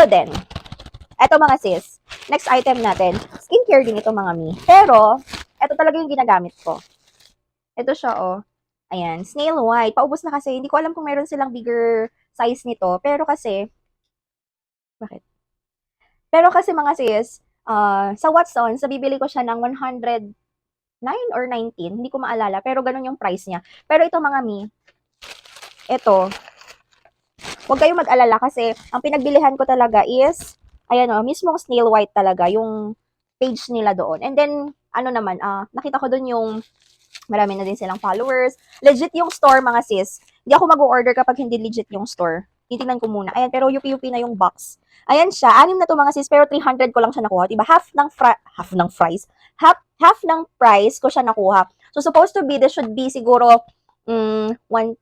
Ito din. Ito mga sis. Next item natin. Skincare din ito mga mi. Pero, ito talaga yung ginagamit ko. Ito siya, oh. Ayan, snail white. Paubos na kasi. Hindi ko alam kung meron silang bigger size nito. Pero kasi, bakit? Pero kasi mga sis, sa Watsons, nabibili ko siya ng 109 or 19. Hindi ko maalala. Pero ganun yung price niya. Pero ito mga mi, ito, huwag kayong mag-alala kasi ang pinagbilihan ko talaga is, ayan o, mismong snail white talaga, yung page nila doon. And then, ano naman, nakita ko doon yung marami na din silang followers. Legit yung store, mga sis. Hindi ako mag-order kapag hindi legit yung store. Titingnan ko muna. Ayan, pero UP-UP na yung box. Ayan siya. 6 na to mga sis, pero 300 ko lang siya nakuha. Diba? Half ng fries. Half ng price ko siya nakuha. So, supposed to be, this should be siguro, 109.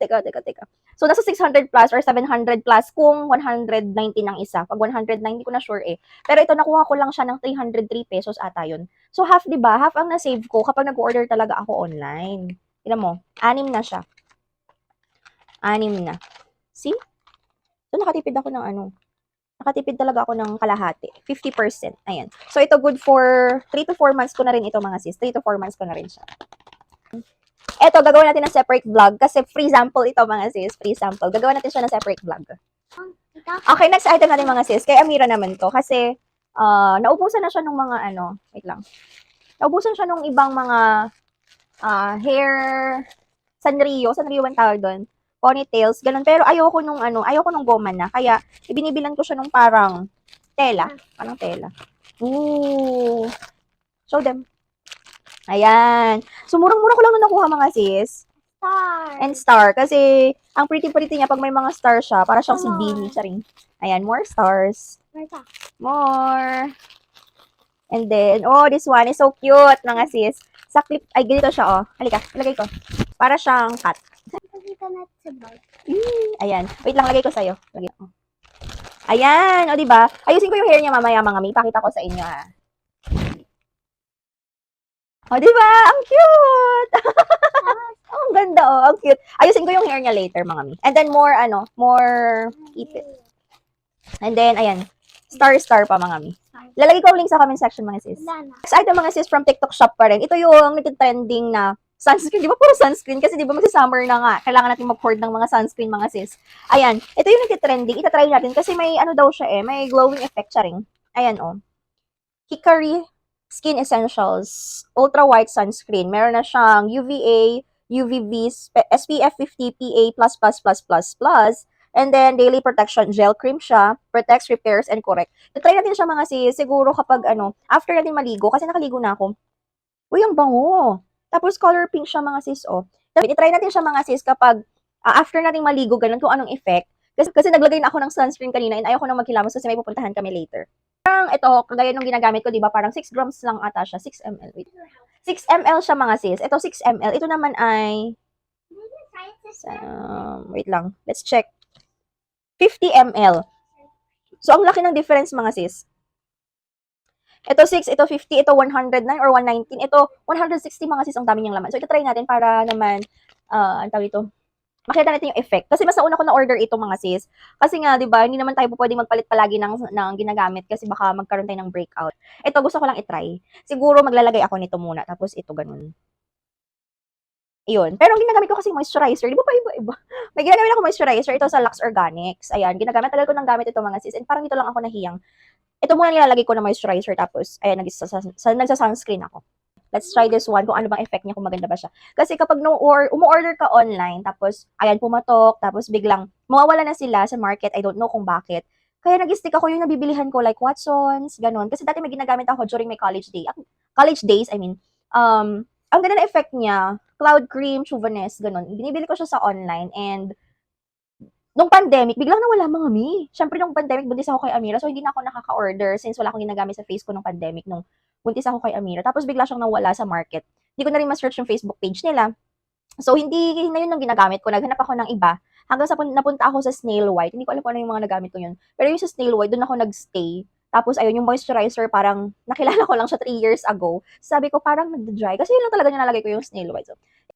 Teka. So, nasa 600 plus or 700 plus kung 190 ng isa. Pag 109, hindi ko na sure eh. Pero ito, nakuha ko lang siya ng 303 pesos ata yun. So, half, di ba? Half ang na-save ko kapag nag-order talaga ako online. Tignan mo, 6 na siya. 6 na. See? So, nakatipid ako ng ano. Nakatipid talaga ako ng kalahati. 50%. Ayan. So, ito good for 3 to 4 months ko na rin ito mga sis. 3 to 4 months ko na rin siya. Eto, gagawin natin ng separate vlog kasi free sample ito mga sis. Free sample. Gagawin natin siya ng separate vlog. Okay, next item natin mga sis. Kay Amira naman to kasi naubusan na siya nung mga ano. Wait lang. Naubusan siya nung ibang mga hair Sanrio ang tawag doon. Ponytails, ganun. Pero ayoko nung goma na. Kaya, ibinibilan ko siya nung parang tela. Parang tela. Ooh. Show them. Ayan. So, murang-mura ko lang na nakuha mga sis. Star. And star. Kasi, ang pretty-pretty niya pag may mga star siya. Para siyang si Beanie. Charing. Ayan, more stars. More. And then, oh, this one is so cute, mga sis. Sa clip, ay, ganito siya, oh. Halika, ilagay ko. Para siyang cat. Ayan. Wait lang, lagay ko sa'yo. Lagay ko. Ayan, o, diba? Ayusin ko yung hair niya mamaya, mga mi. Pakita ko sa inyo, ha. O, diba? Ang cute! Ang ganda, oh. Ang cute. Ayusin ko yung hair niya later, mga mi. And then, more ipit. And then, ayan. Star pa, mga mi. Lalagay ko ang link sa comment section, mga sis. Next item, mga sis, from TikTok shop pa rin. Ito yung nag-trending na sunscreen. Di ba puro sunscreen? Kasi di ba magsi-summer na nga. Kailangan natin mag-hoard ng mga sunscreen, mga sis. Ayan. Ito yung nag-trending. Itatry natin kasi may ano daw siya eh. May glowing effect siya rin. Ayan, oh. Hickory Skin Essentials Ultra White Sunscreen. Meron na siyang UVA, UVB, SPF 50 PA++++++. And then, daily protection gel cream siya. Protects, repairs, and correct. Try natin siya mga sis. Siguro kapag after natin maligo. Kasi nakaligo na ako. Uy, ang bango. Tapos color pink siya mga sis, oh. I-try natin siya mga sis kapag after nating maligo, ganun kung anong effect. Kasi naglagay na ako ng sunscreen kanina and ayoko nang maghilamos kasi may pupuntahan kami later. Parang ito, kagaya nung ginagamit ko, di ba? Parang 6 grams lang ata siya. 6 ml. Wait. 6 ml siya mga sis. Ito 6 ml. Ito naman ay wait lang. Let's check. 50 ml. So, ang laki ng difference mga sis. Ito 6, ito 50, ito 109 or 119. Ito 160 mga sis, ang dami niyang laman. So, ito try natin para naman, ang tawag ito, makita natin yung effect. Kasi mas nauna ko na-order ito mga sis. Kasi nga, di ba, hindi naman tayo pwedeng magpalit palagi ng ginagamit kasi baka magkaroon tayo ng breakout. Ito, gusto ko lang itry. Siguro maglalagay ako nito muna, tapos ito ganun. Iyon. Pero ang ginagamit ko kasi moisturizer, di ba pa iba-iba? May ginagamit ako moisturizer, ito sa Lux Organics. Ayan, ginagamit talaga ko ng gamit ito mga sis. And parang dito lang ako nahiyang. Ito muna nilalagay ko na moisturizer, tapos, ayan, nagsa-sunscreen ako. Let's try this one, kung ano bang effect niya, kung maganda ba siya. Kasi kapag umu-order ka online, tapos, ayan, pumatok, tapos biglang, mawawala na sila sa market, I don't know kung bakit. Kaya nag-stick ako yung nabibilihan ko, like Watsons, ganun. Kasi dati may ginagamit ako during my college days, I mean. Ang ganda na effect niya, cloud cream, Chauvinist, ganun. Binibili ko siya sa online, and nung pandemic, biglang nawala mga mi. Siyempre, nung pandemic, buntis ako kay Amira. So, hindi na ako nakaka-order since wala akong ginagamit sa face ko nung pandemic nung buntis ako kay Amira. Tapos, bigla siyang nawala sa market. Hindi ko na rin ma-search yung Facebook page nila. So, hindi na yun ang ginagamit ko. Naghanap ako ng iba. Hanggang sa napunta ako sa Snail White. Hindi ko alam kung ano yung mga nagamit ko yun. Pero yung sa Snail White, doon ako nagstay. Tapos, ayun, yung moisturizer, parang nakilala ko lang siya 3 years ago. Sabi ko, parang nag-dry. Kasi yun lang talaga nilalagay ko yung Snail White. So,